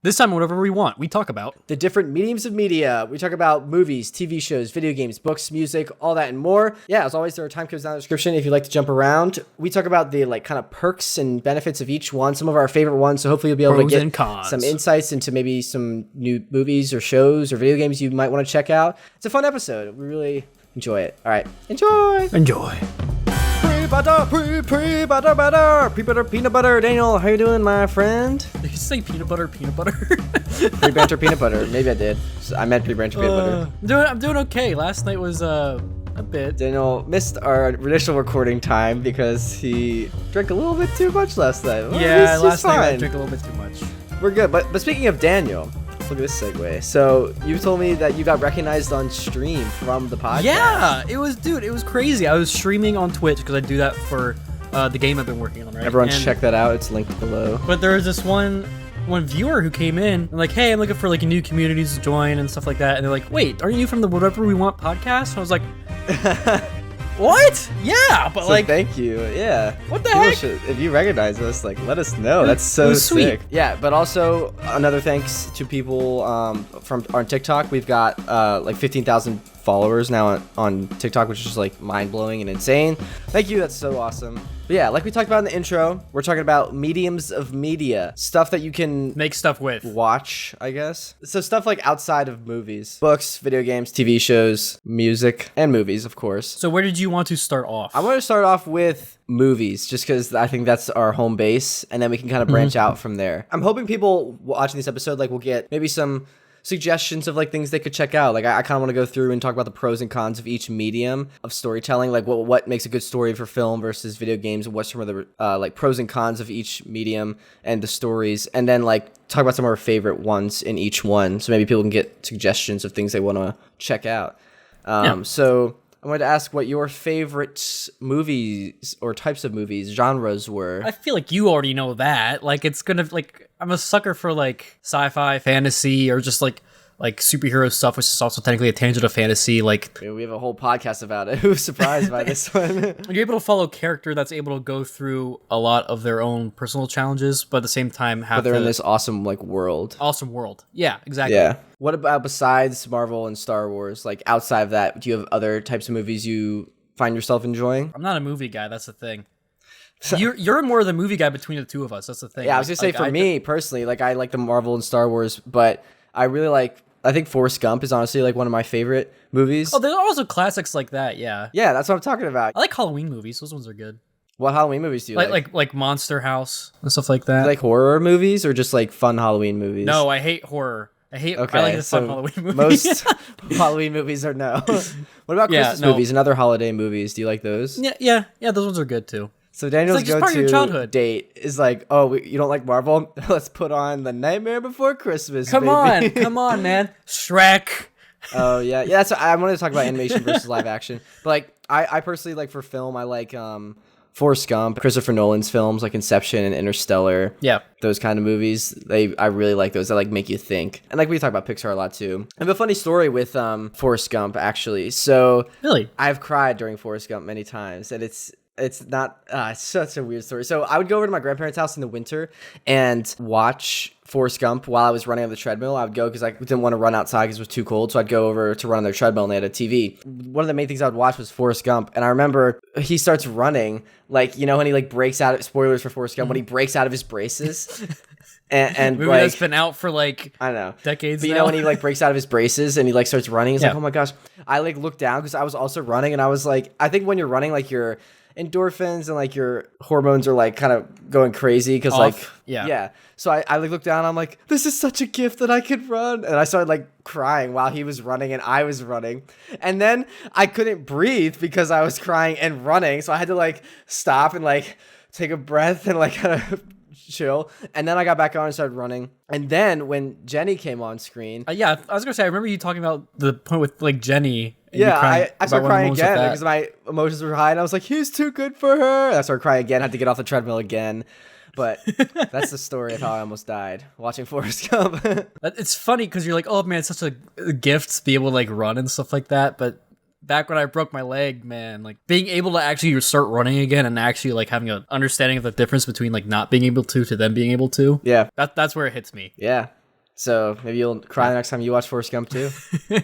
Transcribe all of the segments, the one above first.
This time, whatever we want, we talk about the different mediums of media. We talk about movies, TV shows, video games, books, music, all that and more. Yeah, as always, there are time codes down in the description if you'd like to jump around. We talk about the like kind of perks and benefits of each one, some of our favorite ones. So hopefully you'll be able to get some insights into maybe some new movies or shows or video games you might want to check out. It's a fun episode. We really enjoy it. All right, enjoy. PreBanter peanut butter. Daniel, how you doing, my friend? Did you say peanut butter? PreBanter peanut butter. Maybe I did. I meant PreBanter peanut butter. I'm doing okay. Last night was a bit. Daniel missed our initial recording time because he drank a little bit too much last night. Yeah, last night I drank a little bit too much. We're good. But speaking of Daniel, look at this segue. So you told me that you got recognized on stream from the podcast. Yeah, it was crazy. I was streaming on Twitch because I do that for the game I've been working on, right? Everyone check that out. It's linked below. But there was this one viewer who came in and like, hey, I'm looking for like new communities to join and stuff like that. And they're like, wait, aren't you from the Whatever We Want podcast? And I was like, what? Yeah, but so like, thank you. Yeah. What the heck? If you recognize us, like, let us know. That's so sweet. Sick. Yeah, but also another thanks to people from on TikTok. We've got like 15,000 followers now on TikTok, which is just like mind-blowing and insane. Thank you. That's so awesome. But yeah, like we talked about in the intro, we're talking about mediums of media, stuff that you can make stuff with, watch, I guess. So stuff like outside of movies, books, video games, TV shows, music, and movies, of course. So where did you want to start off? I want to start off with movies, just because I think that's our home base, and then we can kind of branch out from there. I'm hoping people watching this episode like will get maybe some suggestions of like things they could check out. Like I kind of want to go through and talk about the pros and cons of each medium of storytelling, like what makes a good story for film versus video games, and what's some of the like pros and cons of each medium and the stories, and then like talk about some of our favorite ones in each one, so maybe people can get suggestions of things they want to check out. So I wanted to ask what your favorite movies or types of movies, genres were. I feel like you already know that. Like, it's gonna, like, I'm a sucker for, like, sci-fi, fantasy, or just, like superhero stuff, which is also technically a tangent of fantasy. Like, we have a whole podcast about it. Who's surprised by this one? You're able to follow a character that's able to go through a lot of their own personal challenges, but at the same time have they're in this awesome, like, world. Awesome world. Yeah, exactly. Yeah. What about besides Marvel and Star Wars? Like, outside of that, do you have other types of movies you find yourself enjoying? I'm not a movie guy. That's the thing. You're more the movie guy between the two of us. That's the thing. Yeah, I was gonna say, for me personally, like, I like the Marvel and Star Wars, but I really like. I think Forrest Gump is honestly like one of my favorite movies. Oh, there's also classics like that. Yeah. Yeah, that's what I'm talking about. I like Halloween movies. Those ones are good. What Halloween movies do you like? Like Monster House and stuff like that. Do you like horror movies or just like fun Halloween movies? No, I hate horror. I like the fun Halloween movies. Most Halloween movies are no. What about Christmas movies and other holiday movies? Do you like those? Yeah. Those ones are good too. So Daniel's go-to date is like, oh, you don't like Marvel? Let's put on The Nightmare Before Christmas. Come on, man. Shrek. Oh yeah. That's what I wanted to talk about animation versus live action. But like, I personally like for film, I like Forrest Gump, Christopher Nolan's films like Inception and Interstellar. Yeah, those kind of movies. I really like those. That like make you think. And like we talk about Pixar a lot too. I have a funny story with Forrest Gump actually. So really, I've cried during Forrest Gump many times, and it's not it's such a weird story. So I would go over to my grandparents' house in the winter and watch Forrest Gump while I was running on the treadmill. I would go because I didn't want to run outside because it was too cold. So I'd go over to run on their treadmill and they had a TV. One of the main things I would watch was Forrest Gump. And I remember he starts running, like, you know, when he like breaks out, spoilers for Forrest Gump, when he breaks out of his braces. And movie like, that's been out for like I know decades. But you know when he like breaks out of his braces and he like starts running, he's like, oh my gosh. I like looked down because I was also running and I was like, I think when you're running, like your endorphins and like your hormones are like kind of going crazy because like so I like looked down and I'm like, this is such a gift that I could run, and I started like crying while he was running and I was running, and then I couldn't breathe because I was crying and running, so I had to like stop and like take a breath and like kind of chill, and then I got back on and started running. And then when Jenny came on screen, I was gonna say, I remember you talking about the point with like Jenny. I started crying again because my emotions were high, and I was like, he's too good for her. And I started crying again, had to get off the treadmill again. But that's the story of how I almost died watching Forrest Gump. It's funny because you're like, oh man, it's such a gift to be able to like run and stuff like that. But back when I broke my leg, man, like being able to actually start running again and actually like having an understanding of the difference between like not being able to then being able to. Yeah. That's where it hits me. Yeah. So maybe you'll cry the next time you watch Forrest Gump too.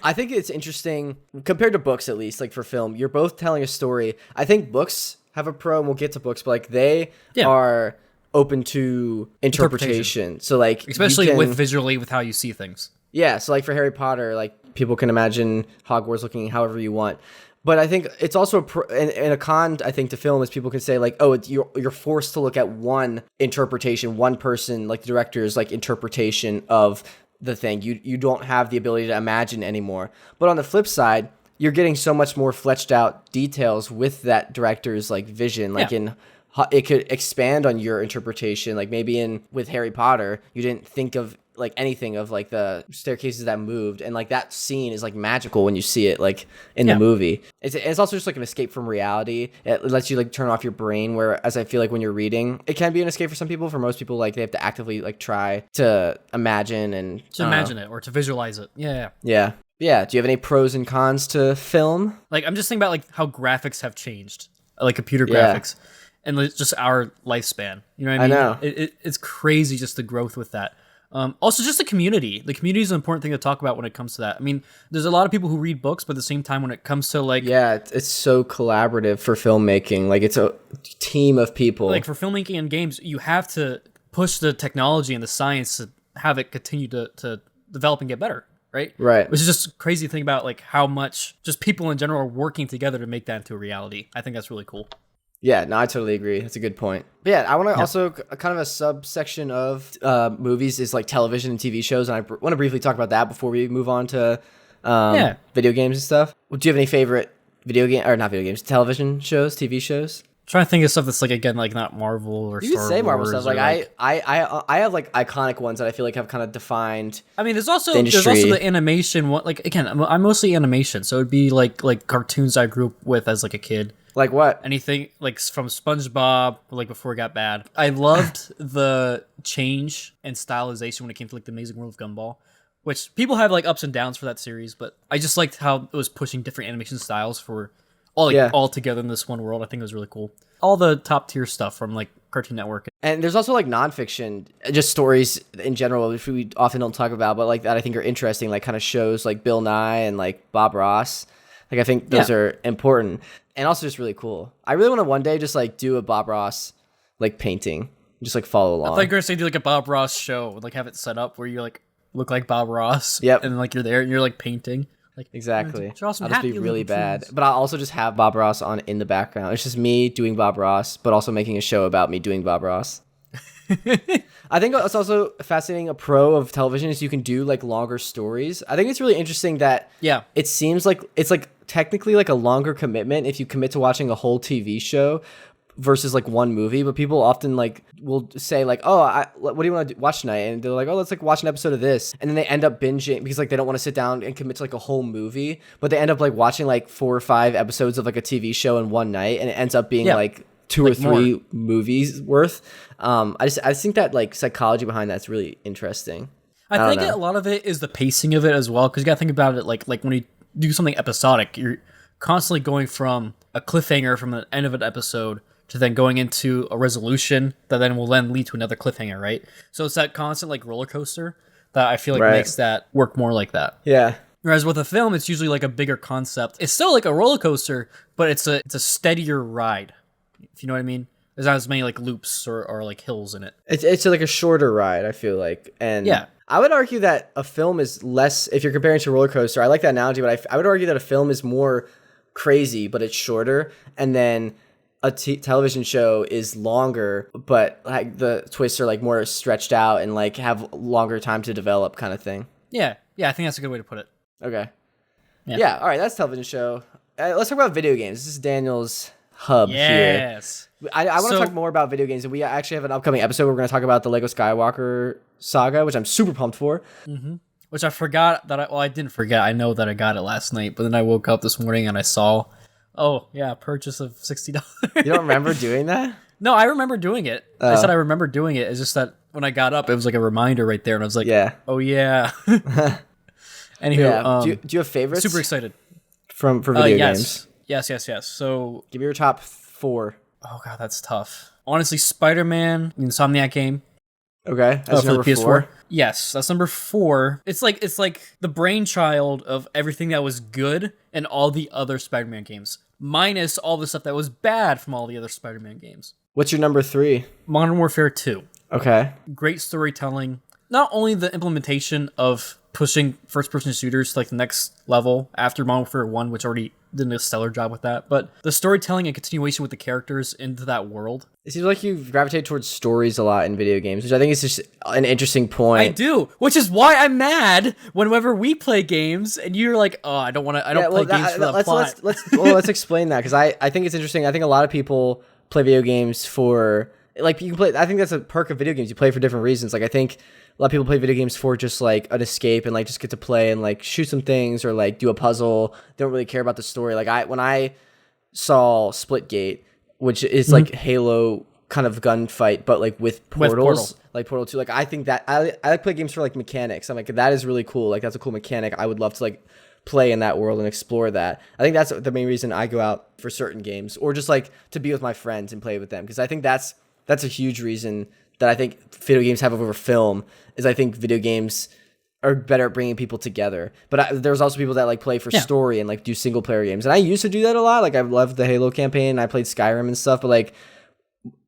I think it's interesting compared to books, at least, like for film. You're both telling a story. I think books have a pro, and we'll get to books, but like they are open to interpretation. So like, especially with visually with how you see things. Yeah. So like for Harry Potter, like people can imagine Hogwarts looking however you want. But I think it's also a con, I think, to film is people can say like, oh, you're forced to look at one interpretation, one person, like the director's like interpretation of the thing. You don't have the ability to imagine anymore. But on the flip side, you're getting so much more fleshed out details with that director's like vision. Like it could expand on your interpretation. Like maybe with Harry Potter, you didn't think of like anything of like the staircases that moved, and like that scene is like magical when you see it like in the movie. It's also just like an escape from reality. It lets you like turn off your brain, whereas I feel like when you're reading, it can be an escape for some people. For most people, like they have to actively like try to imagine and imagine it or to visualize it. Yeah. Do you have any pros and cons to film? Like I'm just thinking about like how graphics have changed, like computer graphics, and just our lifespan. You know what I mean? I know. It's crazy just the growth with that. Also, just the community. The community is an important thing to talk about when it comes to that. I mean, there's a lot of people who read books, but at the same time, when it comes to like... Yeah, it's so collaborative for filmmaking. Like, it's a team of people. Like, for filmmaking and games, you have to push the technology and the science to have it continue to develop and get better, right? Right. Which is just crazy to think about, like, how much just people in general are working together to make that into a reality. I think that's really cool. Yeah, no, I totally agree. That's a good point. But yeah, I want to also kind of a subsection of movies is like television and TV shows, and I want to briefly talk about that before we move on to video games and stuff. Do you have any favorite television shows, TV shows? I'm trying to think of stuff that's like, again, like not Marvel or you Star could say Marvel Wars stuff. Like I have like iconic ones that I feel like have kind of defined. I mean, there's also the animation one. Like again, I'm mostly animation, so it'd be like cartoons I grew up with as like a kid. Like what? Anything like from SpongeBob, like before it got bad. I loved the change and stylization when it came to like the Amazing World of Gumball, which people have like ups and downs for that series, but I just liked how it was pushing different animation styles for all together in this one world. I think it was really cool. All the top tier stuff from like Cartoon Network. And there's also like nonfiction, just stories in general, which we often don't talk about, but like that I think are interesting, like kind of shows like Bill Nye and like Bob Ross. Like I think those are important. And also just really cool. I really want to one day just like do a Bob Ross like painting, just like follow along. I thought you were gonna say do like a Bob Ross show, like have it set up where you like look like Bob Ross. Yep. And like you're there and you're like painting. Like exactly. I'll just be really bad, but I'll also just have Bob Ross on in the background. It's just me doing Bob Ross, but also making a show about me doing Bob Ross. I think it's also fascinating. A pro of television is you can do like longer stories. I think it's really interesting that it seems like it's like technically like a longer commitment if you commit to watching a whole TV show versus like one movie. But people often like will say like, oh, what do you want to watch tonight? And they're like, oh, let's like watch an episode of this. And then they end up binging because like they don't want to sit down and commit to like a whole movie, but they end up like watching like 4 or 5 episodes of like a TV show in one night, and it ends up being like 2 or 3 more movies worth. I think that like psychology behind that's really interesting. I think a lot of it is the pacing of it as well, because you got to think about it like when you do something episodic, you're constantly going from a cliffhanger from the end of an episode to then going into a resolution that then will then lead to another cliffhanger, right? So it's that constant like roller coaster that I feel like makes that work more like that. Yeah. Whereas with a film, it's usually like a bigger concept. It's still like a roller coaster, but it's a steadier ride. If you know what I mean? There's not as many like loops or like hills in it. It's like a shorter ride, I feel like. And I would argue that a film is less, if you're comparing to a roller coaster, I like that analogy, but I would argue that a film is more crazy, but it's shorter. And then a television show is longer, but like the twists are like more stretched out and like have longer time to develop kind of thing. Yeah, I think that's a good way to put it. Okay. Yeah, all right, that's television show. Let's talk about video games. This is Daniel's hub here. Yes. I want to talk more about video games, and we actually have an upcoming episode where we're going to talk about the Lego Skywalker saga, which I'm super pumped for. Mm-hmm. Which I forgot that I didn't forget. I know that I got it last night, but then I woke up this morning and I saw, purchase of $60. You don't remember doing that? No, I remember doing it. I said I remember doing it. It's just that when I got up, it was like a reminder right there, and I was like, oh yeah. Anywho, do you have favorites? Super excited for video games. Yes. So give me your top 4. Oh god, that's tough. Honestly, Spider-Man, the Insomniac game. Okay, that's for number the PS4. 4. Yes, that's number 4. It's like the brainchild of everything that was good and all the other Spider-Man games, minus all the stuff that was bad from all the other Spider-Man games. What's your number 3? Modern Warfare 2. Okay. Great storytelling. Not only the implementation of pushing first-person shooters to like the next level after Modern Warfare 1, which already did a stellar job with that, but the storytelling and continuation with the characters into that world. It seems like you gravitate towards stories a lot in video games, which I think is just an interesting point. I do, which is why I'm mad whenever we play games and you're like, oh, I don't play games for the plot. Let's explain that, because I think it's interesting. I think a lot of people play video games for, like, you can play, I think that's a perk of video games. You play for different reasons. Like, I think a lot of people play video games for just like an escape and like just get to play and like shoot some things or like do a puzzle. They don't really care about the story. Like when I saw Splitgate, which is like Halo kind of gunfight, but like with portals, like Portal 2. Like I think that I like play games for like mechanics. I'm like, that is really cool. Like that's a cool mechanic. I would love to like play in that world and explore that. I think that's the main reason I go out for certain games, or just like to be with my friends and play with them, because I think that's a huge reason that I think video games have over film. Is I think video games are better at bringing people together. But there's also people that like play for story and like do single player games. And I used to do that a lot. Like I loved the Halo campaign. I played Skyrim and stuff, but like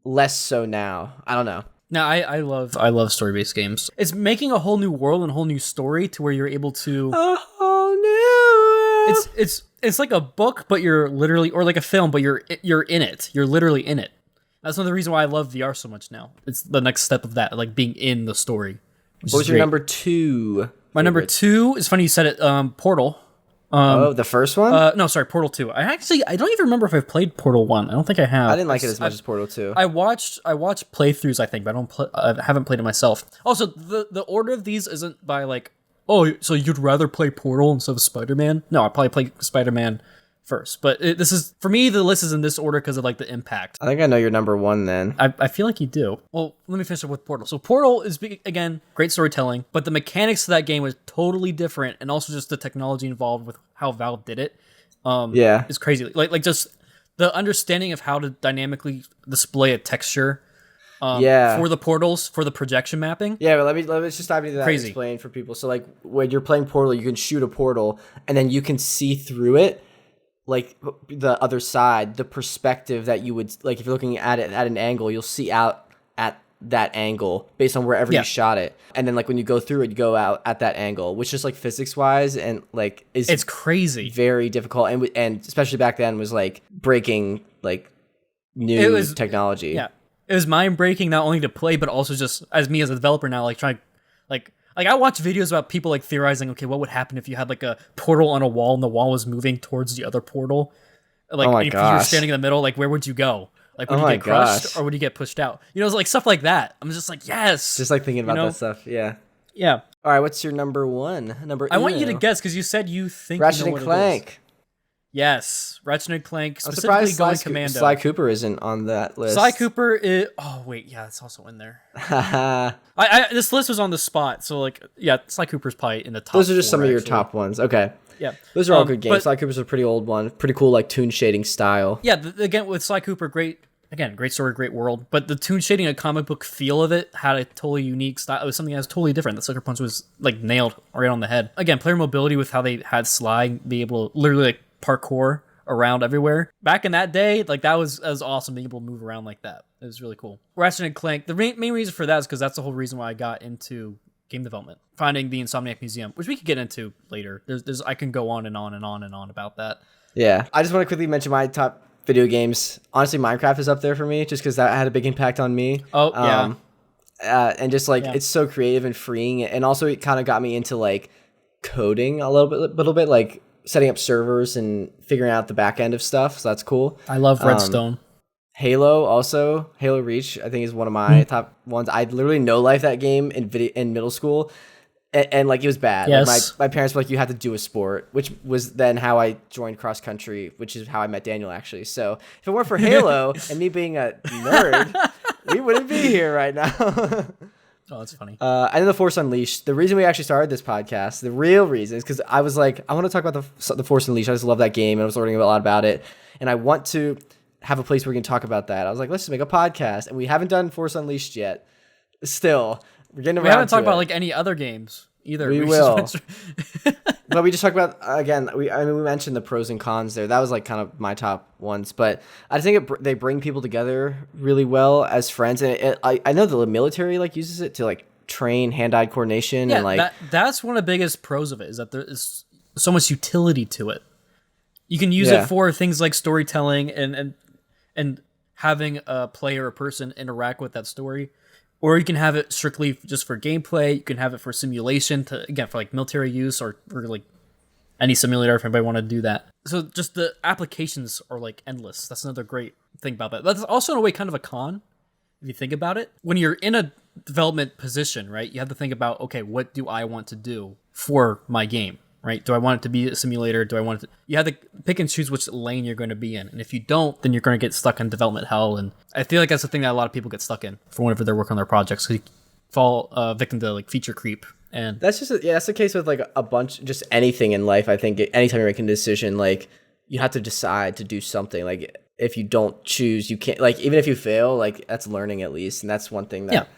less so now. I don't know. No, I love story-based games. It's making a whole new world and a whole new story to where you're able to A whole new world. It's like a book, but you're literally, or like a film, but you're in it. You're literally in it. That's another reason why I love VR so much now. It's the next step of that, like being in the story. What was your number 2? My number 2 is funny you said it. Portal. The first one? No, sorry, Portal 2. I don't even remember if I've played Portal 1. I don't think I have. I didn't like it as much as Portal 2. I watched playthroughs, I think, but I haven't played it myself. Also, the order of these isn't by like, oh, so you'd rather play Portal instead of Spider-Man? No, I probably play Spider-Man first. But this is, for me, the list is in this order because of like the impact. I think I know your number 1 then. I feel like you do. Well, let me finish up with Portal. So Portal is, again, great storytelling, but the mechanics of that game was totally different, and also just the technology involved with how Valve did it. Is crazy. Like just the understanding of how to dynamically display a texture. For the portals, for the projection mapping. Yeah, but let's just dive into that and explain for people. So like when you're playing Portal, you can shoot a portal and then you can see through it, like the other side, the perspective that you would, like if you're looking at it at an angle, you'll see out at that angle based on wherever you shot it. And then like when you go through it, you go out at that angle, which just like physics wise and like it's crazy, very difficult, and especially back then was like breaking like new technology. Yeah. It was mind breaking, not only to play, but also just as me as a developer now, like trying, like I watch videos about people like theorizing, okay, what would happen if you had like a portal on a wall and the wall was moving towards the other portal? Like, if you were standing in the middle, like where would you go? Like would you get crushed or would you get pushed out? You know, it's like stuff like that. I'm just like, yes. Just like thinking about that stuff. Yeah. Yeah. All right. What's your number 1? I want you to guess because you said you think Ratchet you know and Clank. Yes, Ratchet and Clank, I'm specifically going surprised Commando. Sly Cooper isn't on that list. Sly Cooper is... Oh, wait, yeah, it's also in there. This list was on the spot, so like, yeah, Sly Cooper's probably in the top. Those are just 4, some of your top ones. Okay. Yeah. Those are all good games. Sly Cooper's a pretty old one. Pretty cool, like, toon shading style. Yeah, again, with Sly Cooper, great story, great world, but the toon shading and comic book feel of it had a totally unique style. It was something that was totally different. The Sucker Punch was, like, nailed right on the head. Again, player mobility with how they had Sly be able to literally, like, parkour around everywhere. Back in that day, like that was awesome being able to move around like that. It was really cool. Ratchet and Clank, the main reason for that is because that's the whole reason why I got into game development. Finding the Insomniac Museum, which we could get into later. There's I can go on and on and on and on about that. Yeah. I just want to quickly mention my top video games. Honestly, Minecraft is up there for me just because that had a big impact on me. Oh, yeah. And just like it's so creative and freeing, and also it kind of got me into like coding a little bit like setting up servers and figuring out the back end of stuff, so that's cool. I love Redstone. Halo also. Halo Reach, I think, is one of my top ones. I literally no-life that game in middle school, and like it was bad. Yes. Like, my parents were like, you had to do a sport, which was then how I joined cross country, which is how I met Daniel actually. So if it weren't for Halo and me being a nerd, we wouldn't be here right now. Oh, that's funny. And then The Force Unleashed. The reason we actually started this podcast, the real reason, is because I was like, I want to talk about the Force Unleashed. I just love that game, and I was learning a lot about it. And I want to have a place where we can talk about that. I was like, let's just make a podcast. And we haven't done Force Unleashed yet. still, we're getting around. We haven't to talked it. about like any other games either. We just will. went But we just talked about again. We mentioned the pros and cons there. That was like kind of my top ones. But I think they bring people together really well as friends. And I know the military like uses it to like train hand-eye coordination Yeah, and like that's one of the biggest pros of it is that there is so much utility to it. You can use Yeah. it for things like storytelling and having a player or person interact with that story. Or you can have it strictly just for gameplay. You can have it for simulation to again for like military use or like any simulator if anybody want to do that. So just the applications are like endless. That's another great thing about that. That's also in a way kind of a con if you think about it. When you're in a development position, right? You have to think about, okay, what do I want to do for my game? Right? Do I want it to be a simulator? Do I want it to... You have to pick and choose which lane you're going to be in. And if you don't, then you're going to get stuck in development hell. And I feel like that's the thing that a lot of people get stuck in for whenever they're working on their projects. So you fall victim to like feature creep. And that's just that's the case with like a bunch, just anything in life. I think anytime you're making a decision, like you have to decide to do something. Like if you don't choose, you can't, like even if you fail, like that's learning at least. And that's one thing that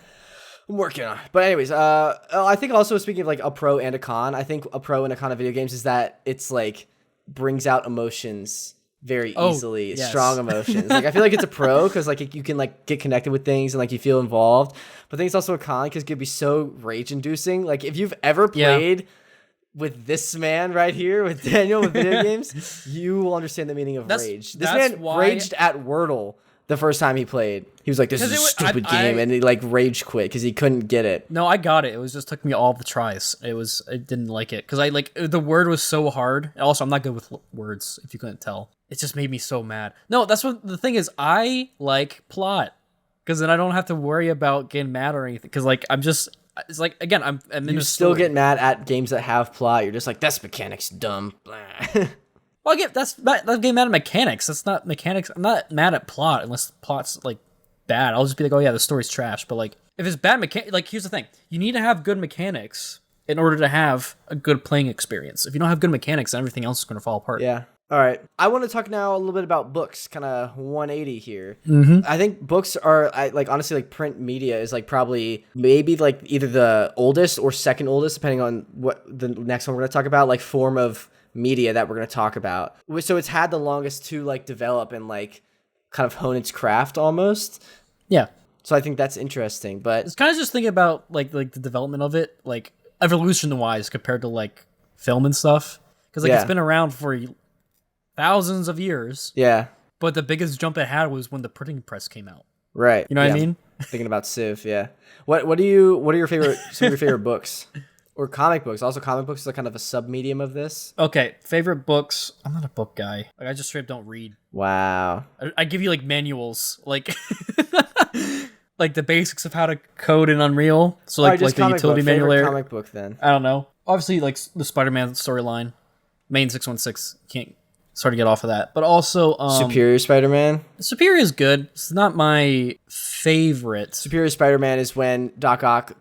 I'm working on. But anyways, I think also speaking of like a pro and a con, I think a pro and a con of video games is that it's like brings out emotions very easily, yes. strong emotions. Like I feel like it's a pro because like you can like get connected with things and like you feel involved. But I think it's also a con because it could be so rage inducing. Like if you've ever played with this man right here, with Daniel with video games, you will understand the meaning of rage. This man raged at Wordle the first time he played. He was like, this is a stupid game, and he like rage quit because he couldn't get it. No, I got it. It was just took me all the tries. I didn't like it because I like the word was so hard. Also, I'm not good with words, if you couldn't tell. It just made me so mad. No, that's what the thing is. I like plot because then I don't have to worry about getting mad or anything. Because like it's like again, I'm in you still get mad at games that have plot. You're just like, that's mechanics dumb. Blah. Well, I get that's getting mad at mechanics. That's not mechanics. I'm not mad at plot unless plot's like bad. I'll just be like, oh yeah, the story's trash. But like, if it's bad like here's the thing: you need to have good mechanics in order to have a good playing experience. If you don't have good mechanics, then everything else is going to fall apart. Yeah. All right. I want to talk now a little bit about books, kind of 180 here. Mm-hmm. I think books are like honestly like print media is like probably maybe like either the oldest or second oldest, depending on what the next one we're going to talk about, like form of media that we're going to talk about. So it's had the longest to like develop and like kind of hone its craft almost. Yeah. So I think that's interesting, but it's kind of just thinking about like the development of it, like evolution wise compared to like film and stuff. Because like it's been around for thousands of years. Yeah. But the biggest jump it had was when the printing press came out. Right. You know what I mean? Thinking about Civ, yeah. What are your favorite some of your favorite books? Or comic books. Also, comic books are kind of a sub-medium of this. Okay, favorite books. I'm not a book guy. Like, I just straight up don't read. Wow. I give you, like, manuals. Like, like the basics of how to code in Unreal. So, like the utility manual there. Comic book, then. I don't know. Obviously, like, the Spider-Man storyline. Main 616. Can't sort of get off of that. But also... Superior Spider-Man? Superior is good. It's not my favorite. Superior Spider-Man is when Doc Ock,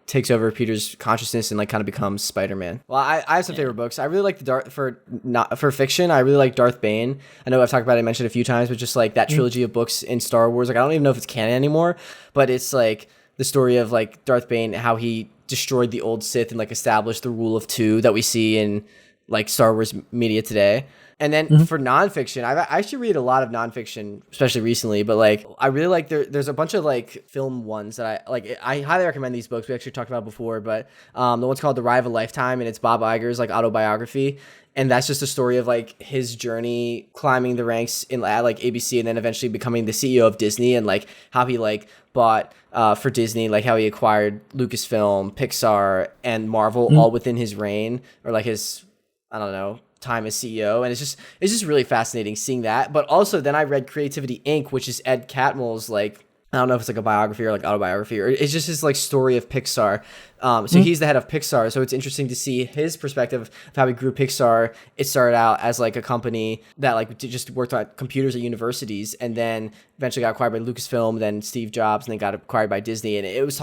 takes over Peter's consciousness and like kind of becomes Spider-Man. Well, I have some favorite books. I really like for fiction. I really like Darth Bane. I know I've talked about it, I mentioned it a few times, but just like that trilogy of books in Star Wars. Like I don't even know if it's canon anymore, but it's like the story of like Darth Bane, how he destroyed the old Sith and like established the rule of two that we see in like Star Wars media today. And then for nonfiction, I actually read a lot of nonfiction, especially recently. But like, I really like there's a bunch of like film ones that I like. I highly recommend these books. We actually talked about before, but the one's called The Ride of a Lifetime, and it's Bob Iger's like autobiography, and that's just a story of like his journey climbing the ranks in like ABC, and then eventually becoming the CEO of Disney, and like how he like bought for Disney, like how he acquired Lucasfilm, Pixar, and Marvel all within his reign, or like his, I don't know, time as CEO. And it's just really fascinating seeing that. But also then I read Creativity Inc., which is Ed Catmull's like, I don't know if it's like a biography or like autobiography, or it's just his like story of Pixar. So he's the head of Pixar. So it's interesting to see his perspective of how he grew Pixar. It started out as like a company that like just worked on computers at universities, and then eventually got acquired by Lucasfilm, then Steve Jobs, and then got acquired by Disney. And it was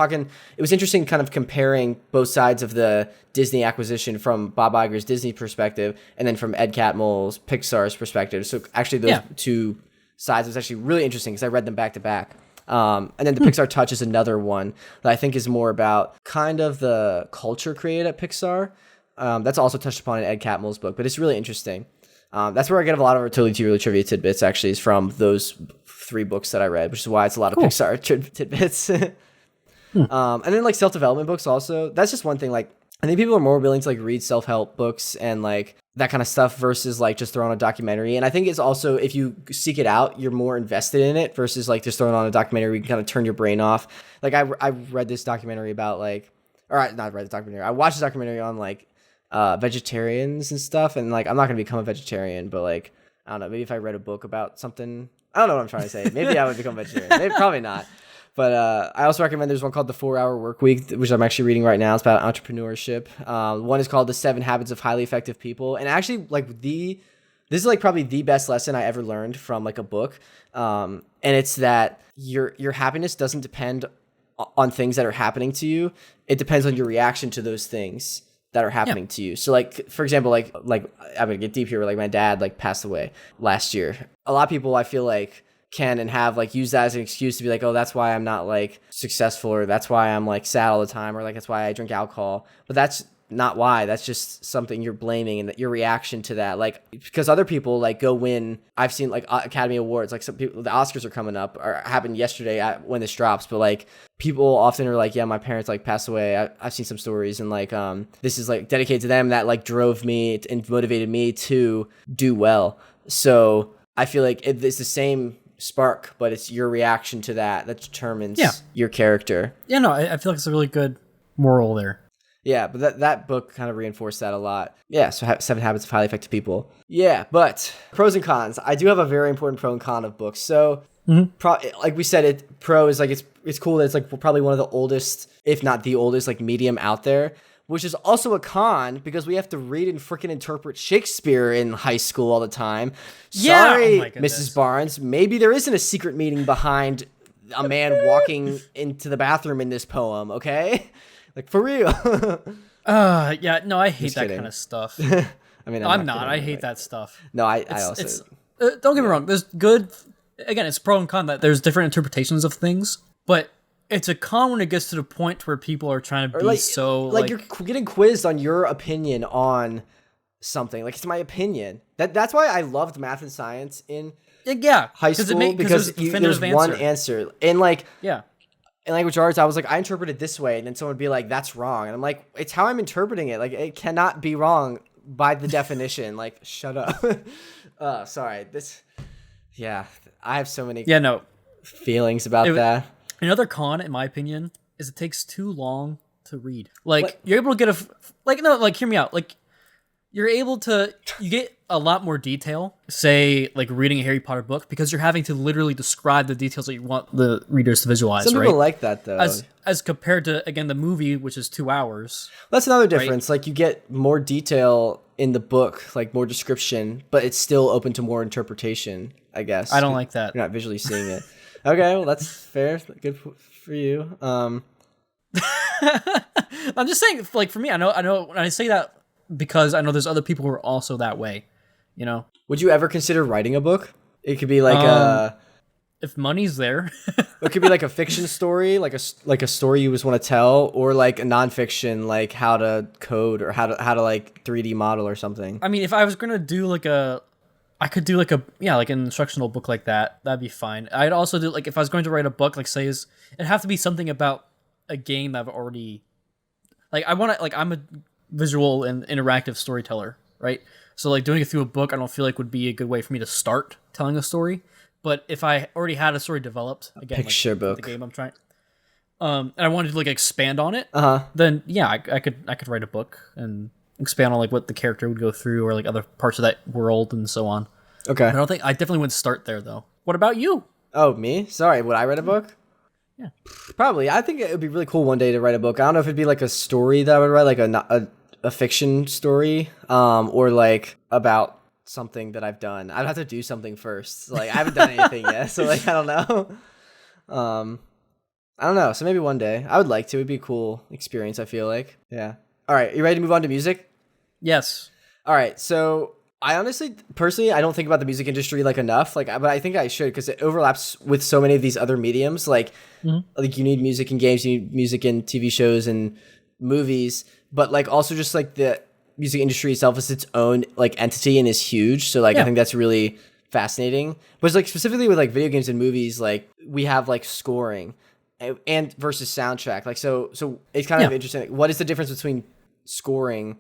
interesting kind of comparing both sides of the Disney acquisition from Bob Iger's Disney perspective, and then from Ed Catmull's Pixar's perspective. So actually those two sides was actually really interesting because I read them back to back. And then the Pixar Touch is another one that I think is more about kind of the culture created at Pixar. That's also touched upon in Ed Catmull's book, but it's really interesting. That's where I get a lot of our Totally Really Trivia tidbits, actually, is from those 3 books that I read, which is why it's a lot of Pixar tidbits. And then like self-development books also. That's just one thing. Like, I think people are more willing to like read self-help books and like that kind of stuff versus like just throwing on a documentary. And I think it's also, if you seek it out, you're more invested in it versus like just throwing on a documentary, you can kind of turn your brain off. Like I read this documentary about like, or I not read the documentary. I watched the documentary on like vegetarians and stuff. And like, I'm not going to become a vegetarian, but like, I don't know, maybe if I read a book about something, I don't know what I'm trying to say. Maybe I would become a vegetarian. Maybe, probably not. But I also recommend there's one called The 4-Hour Workweek, which I'm actually reading right now. It's about entrepreneurship. One is called The 7 Habits of Highly Effective People. And actually, like this is like probably the best lesson I ever learned from like a book. And it's that your happiness doesn't depend on things that are happening to you. It depends on your reaction to those things that are happening to you. So like, for example, like I'm gonna get deep here, but like my dad like passed away last year. A lot of people I feel like can and have like used that as an excuse to be like, oh, that's why I'm not like successful, or that's why I'm like sad all the time, or like that's why I drink alcohol. But that's not why. That's just something you're blaming, and that your reaction to that, like, because other people like go win. I've seen like Academy Awards, like some people, the Oscars are coming up, or happened yesterday when this drops, but like people often are like, yeah, my parents like passed away. I've seen some stories, and like this is like dedicated to them, that like drove me and motivated me to do well. So I feel like it's the same spark, but it's your reaction to that determines your character. Yeah, no, I feel like it's a really good moral there. Yeah, but that book kind of reinforced that a lot. Yeah, so 7 Habits of Highly Effective People. Yeah, but pros and cons. I do have a very important pro and con of books. So, like we said, pro is like it's cool that it's like probably one of the oldest, if not the oldest, like medium out there. Which is also a con because we have to read and freaking interpret Shakespeare in high school all the time. Sorry, Mrs. Barnes. Maybe there isn't a secret meaning behind a man walking into the bathroom in this poem, okay? Like, for real. Yeah, no, I hate that kind of stuff. I mean, I'm not. I hate that stuff. No, I also... don't get me wrong. There's good... Again, it's pro and con that there's different interpretations of things, but it's a con when it gets to the point where people are trying to be like you're getting quizzed on your opinion on something. Like, it's my opinion. That's why I loved math and science in high school, because there's one answer. And like in language arts, I was like, I interpret it this way, and then someone would be like, that's wrong, and I'm like, it's how I'm interpreting it. Like, it cannot be wrong by the definition. Like, shut up. Sorry. I have so many feelings about that. Another con, in my opinion, is it takes too long to read. Like, you're able to get hear me out. Like, you get a lot more detail, say, like reading a Harry Potter book, because you're having to literally describe the details that you want the readers to visualize. Some people like that, though. As compared to, again, the movie, which is 2 hours. That's another difference. Right? Like, you get more detail in the book, like more description, but it's still open to more interpretation, I guess. I don't like that. You're not visually seeing it. Okay, well, that's fair. Good for you. I'm just saying, like, for me, I know when I say that, because I know there's other people who are also that way, you know? Would you ever consider writing a book? It could be like if money's there. It could be like a fiction story, like a story you just want to tell, or like a nonfiction, like how to code or how to like 3D model or something. I mean, if I was gonna do I could do like an instructional book like that. That'd be fine. I'd also do like, if I was going to write a book, like say it'd have to be something about a game that I've already, like, I want to, like, I'm a visual and interactive storyteller, right? So like doing it through a book, I don't feel like would be a good way for me to start telling a story. But if I already had a story developed, again, picture book, the game I'm trying, and I wanted to like expand on it, then I could write a book and expand on like what the character would go through, or like other parts of that world and so on. Okay. I definitely wouldn't start there though. What about you? Oh, me? Sorry, would I write a book? Yeah. Probably. I think it would be really cool one day to write a book. I don't know if it'd be like a story that I would write, like a fiction story, or like about something that I've done. I'd have to do something first. Like, I haven't done anything yet, so like, I don't know. I don't know. So maybe one day. I would like to. It'd be a cool experience, I feel like. Yeah. All right, you ready to move on to music? Yes. All right, so I honestly, personally, I don't think about the music industry like enough. Like, but I think I should because it overlaps with so many of these other mediums. Like you need music in games, you need music in TV shows and movies, but like also just like the music industry itself is its own like entity and is huge. So like I think that's really fascinating. But it's like specifically with like video games and movies, like we have like scoring and versus soundtrack. Like so it's kind of interesting. Like, what is the difference between scoring?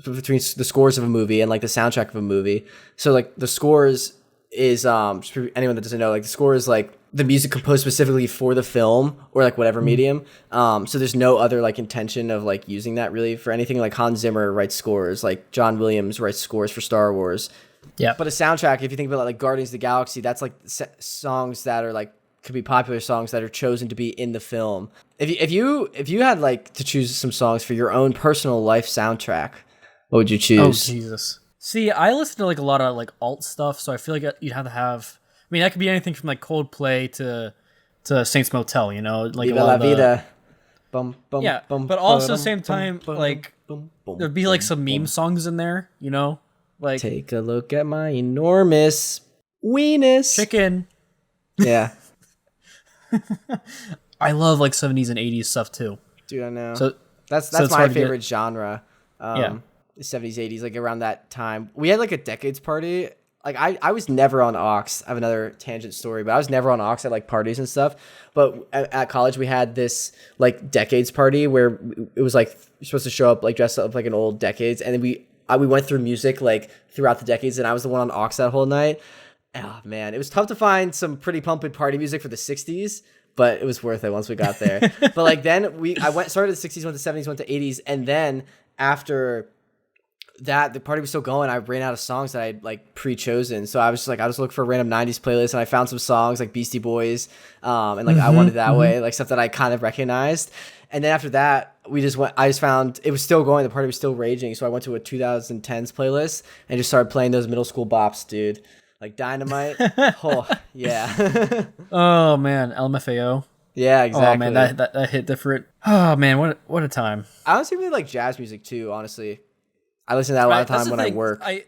Between the scores of a movie and like the soundtrack of a movie. So like the scores is just for anyone that doesn't know, like the score is like the music composed specifically for the film or like whatever medium. So there's no other like intention of like using that really for anything. Like Hans Zimmer writes scores, like John Williams writes scores for Star Wars. Yeah. But a soundtrack, if you think about like Guardians of the Galaxy, that's like songs that are like could be popular songs that are chosen to be in the film. If you had like to choose some songs for your own personal life soundtrack, what would you choose? Oh, Jesus. See, I listen to like a lot of like alt stuff, so I feel like you'd have to have. I mean, that could be anything from like Coldplay to Saints Motel, you know, like Viva la vida. Bum, bum, yeah, bum, but also at the bum, same time, bum, like bum, bum, there'd be like some meme songs in there, you know, like take a look at my enormous weenus. chicken. Yeah, I love like 70s and 80s stuff too. dude, I know. So that's it's my hard to get- favorite genre. The 70s, 80s, like around that time. We had like a decades party. Like I was never on aux. I have another tangent story, but I was never on aux at like parties and stuff. But at college, we had this like decades party where it was like you're supposed to show up like dressed up like an old decades, and then we went through music like throughout the decades, and I was the one on aux that whole night. Oh man, it was tough to find some pretty pumping party music for the 60s. But it was worth it once we got there. But like then started the 60s, went to 70s, went to 80s, and then after that the party was still going, I ran out of songs that I'd like pre-chosen. So I was just like, I just looked for a random 90s playlist and I found some songs like Beastie Boys and like I Want It That Way, like stuff that I kind of recognized. And then after that I just found it was still going, the party was still raging, so I went to a 2010s playlist and just started playing those middle school bops, dude, like Dynamite. Oh yeah. Oh man, LMFAO. Yeah, exactly. Oh man, that hit different. Oh man, what a time. I honestly really like jazz music too, honestly. I listen to that a lot of time when I work. I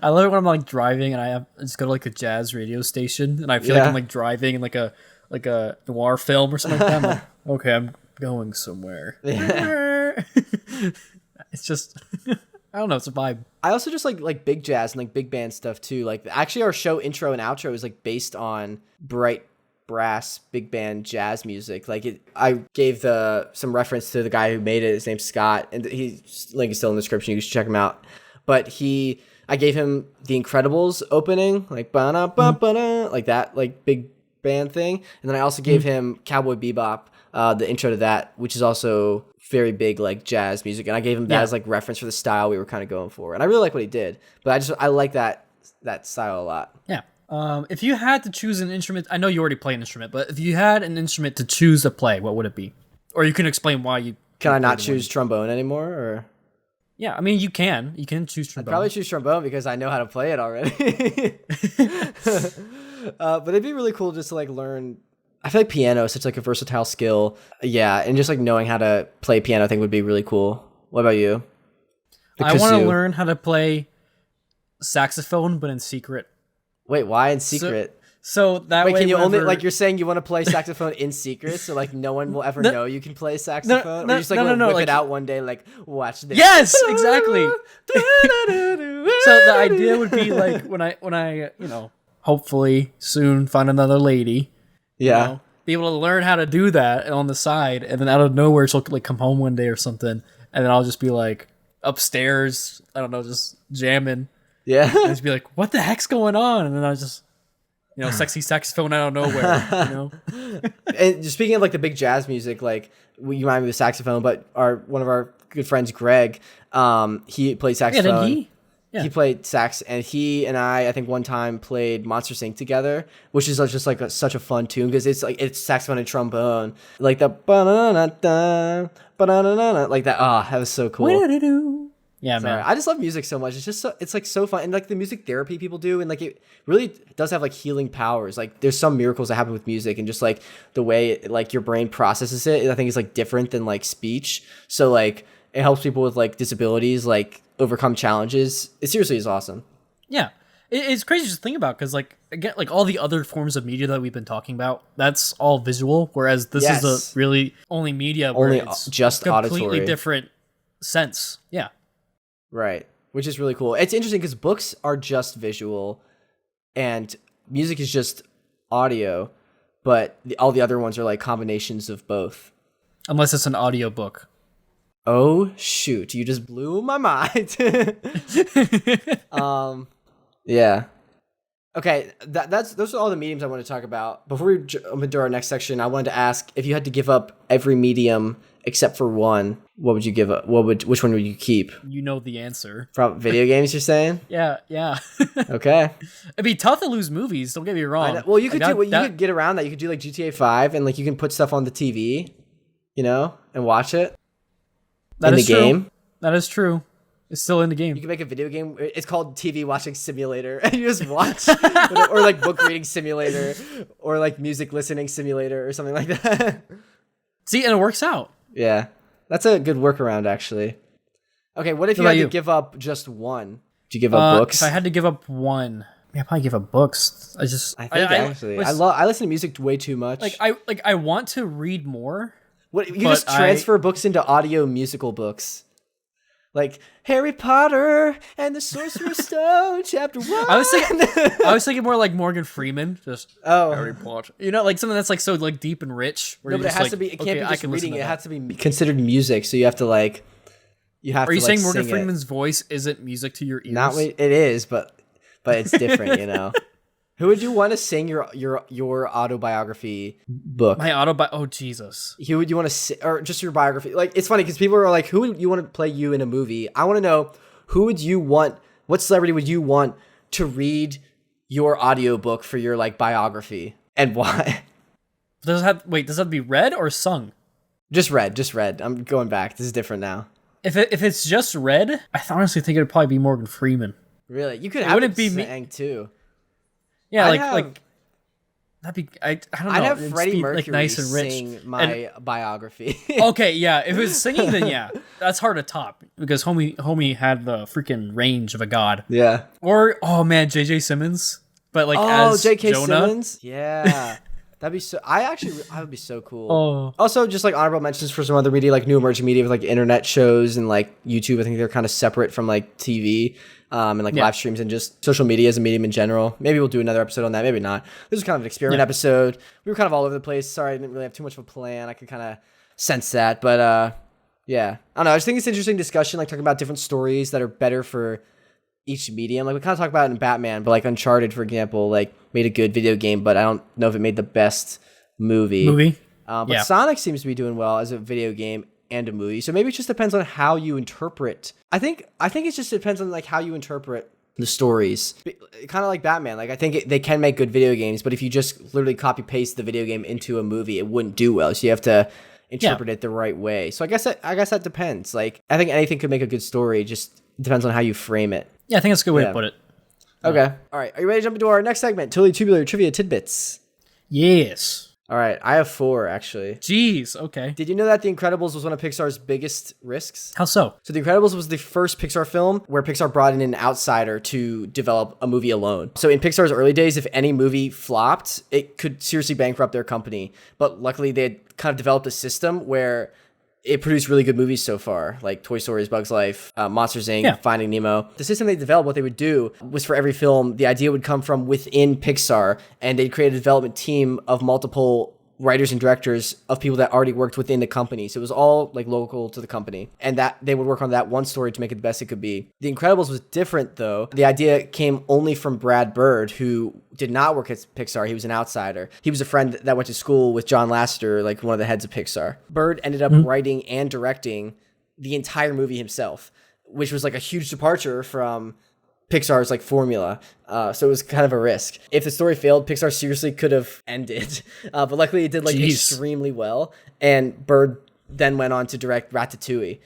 love it when I'm like driving and I just go to like a jazz radio station and I feel like I'm like driving in like a noir film or something like that. I'm like, okay, I'm going somewhere. Yeah. It's just I don't know, it's a vibe. I also just like big jazz and like big band stuff too. Like actually our show intro and outro is like based on bright brass big band jazz music. Like I gave some reference to the guy who made it. His name's Scott, and he's link is still in the description, you should check him out. But I gave him the Incredibles opening, like ba-na, ba-ba-na, like that, like big band thing. And then I also gave him Cowboy Bebop, the intro to that, which is also very big like jazz music, and I gave him that as like reference for the style we were kind of going for. And I really like what he did, but I like that style a lot. Yeah. If you had to choose an instrument, I know you already play an instrument, but if you had an instrument to choose to play, what would it be? Or you can explain why you... Can I not choose trombone anymore? Or yeah, I mean, you can choose trombone. I'd probably choose trombone because I know how to play it already. But it'd be really cool just to like learn. I feel like piano is such like a versatile skill. Yeah, and just like knowing how to play piano I think would be really cool. What about you? I want to learn how to play saxophone, but in secret. Wait, why in secret? So that way, can you only like you're saying you want to play saxophone in secret, so like no one will ever know you can play saxophone? Or you just like whip it out one day, like watch this. Yes, exactly. So the idea would be like when I hopefully soon find another lady. Yeah. Be able to learn how to do that on the side, and then out of nowhere she'll like come home one day or something, and then I'll just be like upstairs, I don't know, just jamming. Yeah. And just be like, what the heck's going on? And then I just, sexy saxophone out of nowhere, And just speaking of like the big jazz music, like you remind me of the saxophone, but one of our good friends, Greg, he played saxophone. He played sax, and he and I think one time played Monsters Inc. together, which is just like such a fun tune because it's saxophone and trombone, like the ba-na-na-na, ba-na-na-na, like that. That was so cool. Yeah, man. I just love music so much. It's just it's like so fun, and like the music therapy people do, and like it really does have like healing powers. Like there's some miracles that happen with music, and just like the way like your brain processes it, I think is like different than like speech. So like it helps people with like disabilities like overcome challenges. It seriously is awesome. Yeah. It's crazy to think about because, like, again, like all the other forms of media that we've been talking about, that's all visual, whereas this is a really only media where only it's just completely auditory. different sense. Yeah. Right. Which is really cool. It's interesting because books are just visual and music is just audio, but all the other ones are like combinations of both. Unless it's an audio book. Oh, shoot. You just blew my mind. Yeah. Okay, those are all the mediums I want to talk about. Before we jump into our next section, I wanted to ask if you had to give up every medium except for one, what would you give up? Which one would you keep? You know the answer. From video games, you're saying? Yeah. Okay. It'd be tough to lose movies, don't get me wrong. Well, you could you could get around that. You could do like GTA 5 and like you can put stuff on the TV, and watch it in the game. That is true. It's still in the game. You can make a video game. It's called TV Watching Simulator, and you just watch, or like book reading simulator, or like music listening simulator, or something like that. See, and it works out. Yeah, that's a good workaround, actually. Okay, what if you had to give up just one? Do you give up books? If I had to give up one, I'd probably give up books. I listen to music way too much. I want to read more. What you just transfer books into audio musical books. Like Harry Potter and the Sorcerer's Stone, Chapter 1. I was thinking more like Morgan Freeman, just Harry Potter. Like something that's like so like deep and rich. No, but it has to be. It can't be just reading. It has to be considered music. So you have to like. Are you saying Morgan Freeman's voice isn't music to your ears? Not it is, but it's different. Who would you want to sing your autobiography book? Oh, Jesus. Who would you want to sing, or just your biography? Like, it's funny because people are like, who would you want to play you in a movie? I want to know, what celebrity would you want to read your audiobook for your, like, biography, and why? Does it have to be read or sung? Just read. I'm going back. This is different now. If it's just read, I honestly think it would probably be Morgan Freeman. Really? You could have it sang, too. Yeah, that'd be. I don't know. I'd have Freddie Mercury like nice and rich. Sing my biography. Okay, yeah. If it was singing, then yeah, that's hard to top because homie had the freaking range of a god. Yeah. Or J.J. Simmons, but like as J.K. Jonah. Simmons. Yeah. That'd be so. I would be so cool. Oh. Also, just like honorable mentions for some other media, like new emerging media with like internet shows and like YouTube. I think they're kind of separate from like TV. And like live streams and just social media as a medium in general. Maybe we'll do another episode on that. Maybe not. This was kind of an experiment episode. We were kind of all over the place. Sorry, I didn't really have too much of a plan. I could kind of sense that. But yeah. I don't know. I just think it's an interesting discussion, like talking about different stories that are better for each medium. Like we kind of talk about it in Batman, but like Uncharted, for example, like made a good video game, but I don't know if it made the best movie. But Sonic seems to be doing well as a video game and a movie. So maybe it just depends on how you interpret. I think it just depends on like how you interpret the stories. Kind of like Batman. Like I think they can make good video games, but if you just literally copy paste the video game into a movie, it wouldn't do well. So you have to interpret it the right way. So I guess that depends. Like I think anything could make a good story. Just depends on how you frame it. Yeah, I think that's a good way to put it. Okay. All right. Are you ready to jump into our next segment? Totally Tubular Trivia Tidbits. Yes. All right, I have 4 actually. Jeez, okay. Did you know that The Incredibles was one of Pixar's biggest risks? How so? So The Incredibles was the first Pixar film where Pixar brought in an outsider to develop a movie alone. So in Pixar's early days, if any movie flopped, it could seriously bankrupt their company. But luckily, they had kind of developed a system where it produced really good movies so far, like Toy Story's Bug's Life, Monsters, Inc., Finding Nemo. The system they developed, what they would do was for every film, the idea would come from within Pixar, and they'd create a development team of multiple writers and directors of people that already worked within the company. So it was all like local to the company, and that they would work on that one story to make it the best it could be. The Incredibles was different though. The idea came only from Brad Bird, who did not work at Pixar. He was an outsider. He was a friend that went to school with John Lasseter, like one of the heads of Pixar. Bird ended up writing and directing the entire movie himself, which was like a huge departure from Pixar's like formula. So it was kind of a risk. If the story failed, Pixar seriously could have ended. But luckily it did like extremely well. And Bird then went on to direct Ratatouille,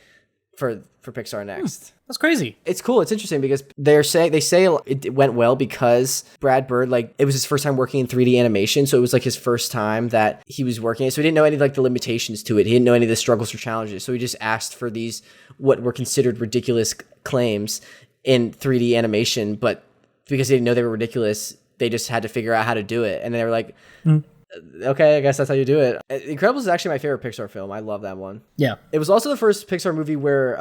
for Pixar next. That's crazy. It's cool. It's interesting because they say it went well because Brad Bird, like, it was his first time working in 3D animation, so it was like his first time that he was working. So he didn't know any of like the limitations to it. He didn't know any of the struggles or challenges. So he just asked for these what were considered ridiculous claims in 3D animation, but because they didn't know they were ridiculous, they just had to figure out how to do it. And they were like, okay, I guess that's how you do it. Incredibles is actually my favorite Pixar film. I love that one. Yeah. It was also the first Pixar movie where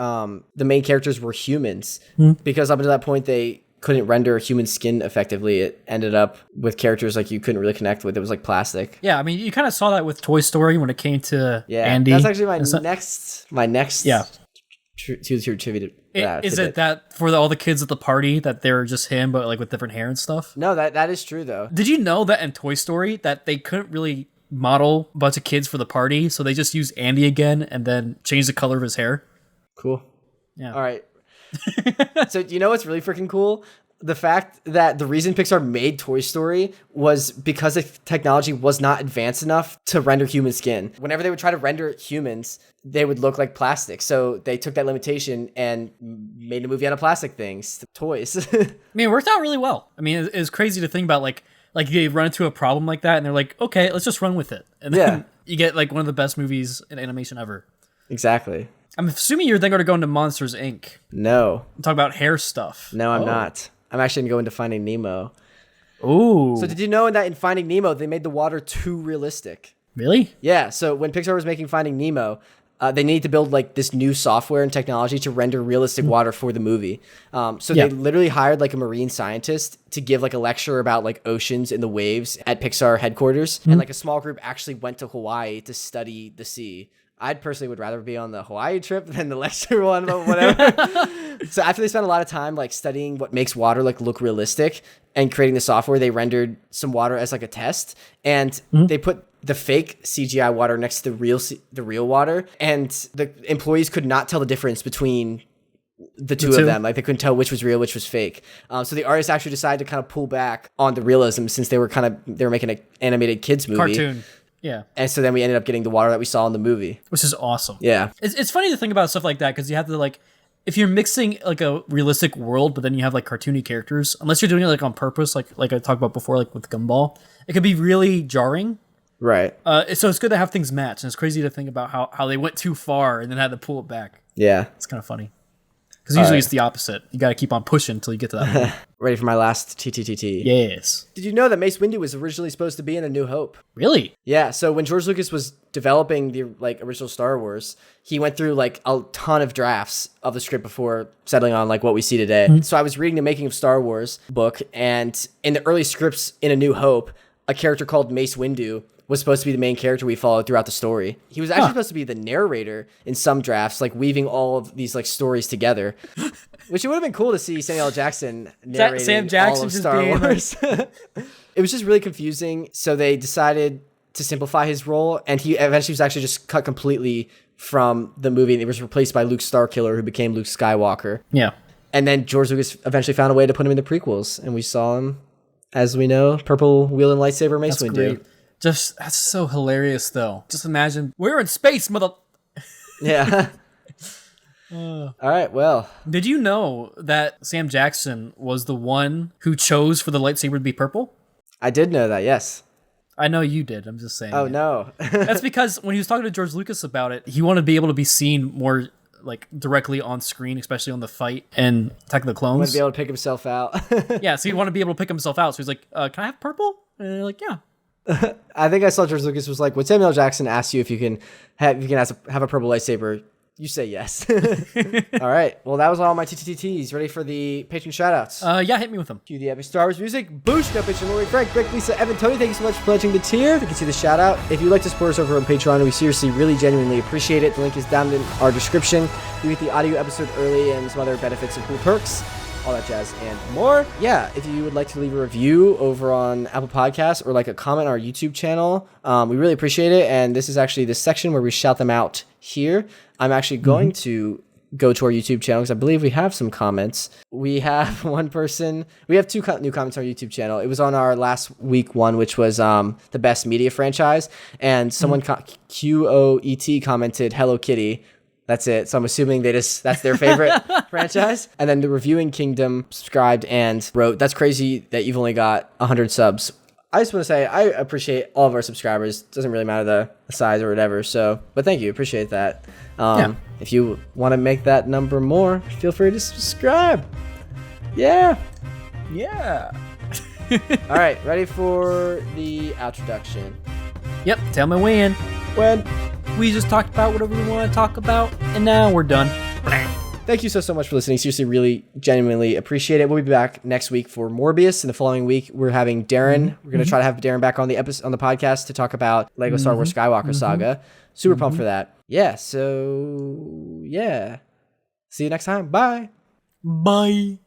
the main characters were humans, because up until that point they couldn't render human skin effectively. It ended up with characters like you couldn't really connect with. It was like plastic. Yeah, I mean, you kind of saw that with Toy Story when it came to Andy. That's actually my next trivia. Is it that for all the kids at the party that they're just him, but like with different hair and stuff? No, that is true though. Did you know that in Toy Story that they couldn't really model a bunch of kids for the party, so they just used Andy again and then changed the color of his hair? Cool. Yeah. All right. So you know what's really freaking cool? The fact that the reason Pixar made Toy Story was because the technology was not advanced enough to render human skin. Whenever they would try to render humans, they would look like plastic. So they took that limitation and made a movie out of plastic things, toys. I mean, it worked out really well. I mean, it's crazy to think about, like they run into a problem like that and they're like, okay, let's just run with it. And then you get like one of the best movies in animation ever. Exactly. I'm assuming you're then going to go into Monsters, Inc. No. Talk about hair stuff. No, I'm not. I'm actually going to go into Finding Nemo. Ooh. So did you know that in Finding Nemo, they made the water too realistic? Really? Yeah. So when Pixar was making Finding Nemo, they needed to build like this new software and technology to render realistic water for the movie. So they literally hired like a marine scientist to give like a lecture about like oceans and the waves at Pixar headquarters. And like a small group actually went to Hawaii to study the sea. I personally would rather be on the Hawaii trip than the lecture one, but whatever. So after they spent a lot of time like studying what makes water like look realistic and creating the software, they rendered some water as like a test, and they put the fake CGI water next to the real water, and the employees could not tell the difference between the two of them. Like they couldn't tell which was real, which was fake. So the artists actually decided to kind of pull back on the realism since they were making an animated kids movie. Cartoon. Yeah. And so then we ended up getting the water that we saw in the movie. Which is awesome. Yeah. It's funny to think about stuff like that because you have to like, if you're mixing like a realistic world, but then you have like cartoony characters, unless you're doing it like on purpose, like I talked about before, like with Gumball, it could be really jarring. Right. So it's good to have things match. And it's crazy to think about how they went too far and then had to pull it back. Yeah. It's kind of funny. Because usually it's the opposite. You got to keep on pushing until you get to that point. Ready for my last TTTT? Yes. Did you know that Mace Windu was originally supposed to be in A New Hope? Really? Yeah. So when George Lucas was developing the like original Star Wars, he went through like a ton of drafts of the script before settling on like what we see today. So I was reading the Making of Star Wars book, and in the early scripts in A New Hope, a character called Mace Windu was supposed to be the main character we followed throughout the story. He was actually supposed to be the narrator in some drafts, like weaving all of these like stories together. Which it would have been cool to see Samuel L. Jackson narrating Sam Jackson all of just Star being Wars. It was just really confusing, so they decided to simplify his role, and he eventually was actually just cut completely from the movie, and it was replaced by Luke Starkiller, who became Luke Skywalker. Yeah. And then George Lucas eventually found a way to put him in the prequels, and we saw him, as we know, purple wheel and lightsaber Mace Windu. Great. That's so hilarious, though. Just imagine, we're in space, mother... Yeah. All right, well. Did you know that Sam Jackson was the one who chose for the lightsaber to be purple? I did know that, yes. I know you did. I'm just saying. Oh, no. That's because when he was talking to George Lucas about it, he wanted to be able to be seen more like directly on screen, especially on the fight and Attack of the Clones. He wanted to be able to pick himself out. Yeah, so he wanted to be able to pick himself out. So he's like, can I have purple? And they're like, yeah. I think I saw George Lucas was like, when Samuel L. Jackson asks you if you can have a purple lightsaber, you say yes. All right. Well, that was all my TTTs. Ready for the patron shout-outs? Yeah, hit me with them. Cue the epic Star Wars music. Boosh, no patron, Lori, Frank, Rick, Lisa, Evan, Tony. Thank you so much for pledging the tier. You can see the shout-out. If you'd like to support us over on Patreon, we seriously, really, genuinely appreciate it. The link is down in our description. You get the audio episode early and some other benefits and cool perks. All that jazz and more. Yeah, if you would like to leave a review over on Apple Podcasts or like a comment on our YouTube channel, we really appreciate it. And this is actually the section where we shout them out here. I'm actually going to go to our YouTube channel because I believe we have some comments. We have one person. We have two new comments on our YouTube channel. It was on our last week one, which was the best media franchise. And someone, QOET, commented, Hello Kitty, That's it. So I'm assuming that's their favorite franchise. And then the Reviewing Kingdom subscribed and wrote, "That's crazy that you've only got 100 subs." I just want to say I appreciate all of our subscribers. Doesn't really matter the size or whatever. So, but thank you. Appreciate that. If you want to make that number more, feel free to subscribe. Yeah. All right. Ready for the introduction. Yep, tell me when. When? We just talked about whatever we want to talk about, and now we're done. Thank you so much for listening. Seriously, really, genuinely appreciate it. We'll be back next week for Morbius. And the following week, we're having Darren. We're going to try to have Darren back on the podcast to talk about Lego Star Wars Skywalker Saga. Super pumped for that. Yeah, so, yeah. See you next time. Bye. Bye.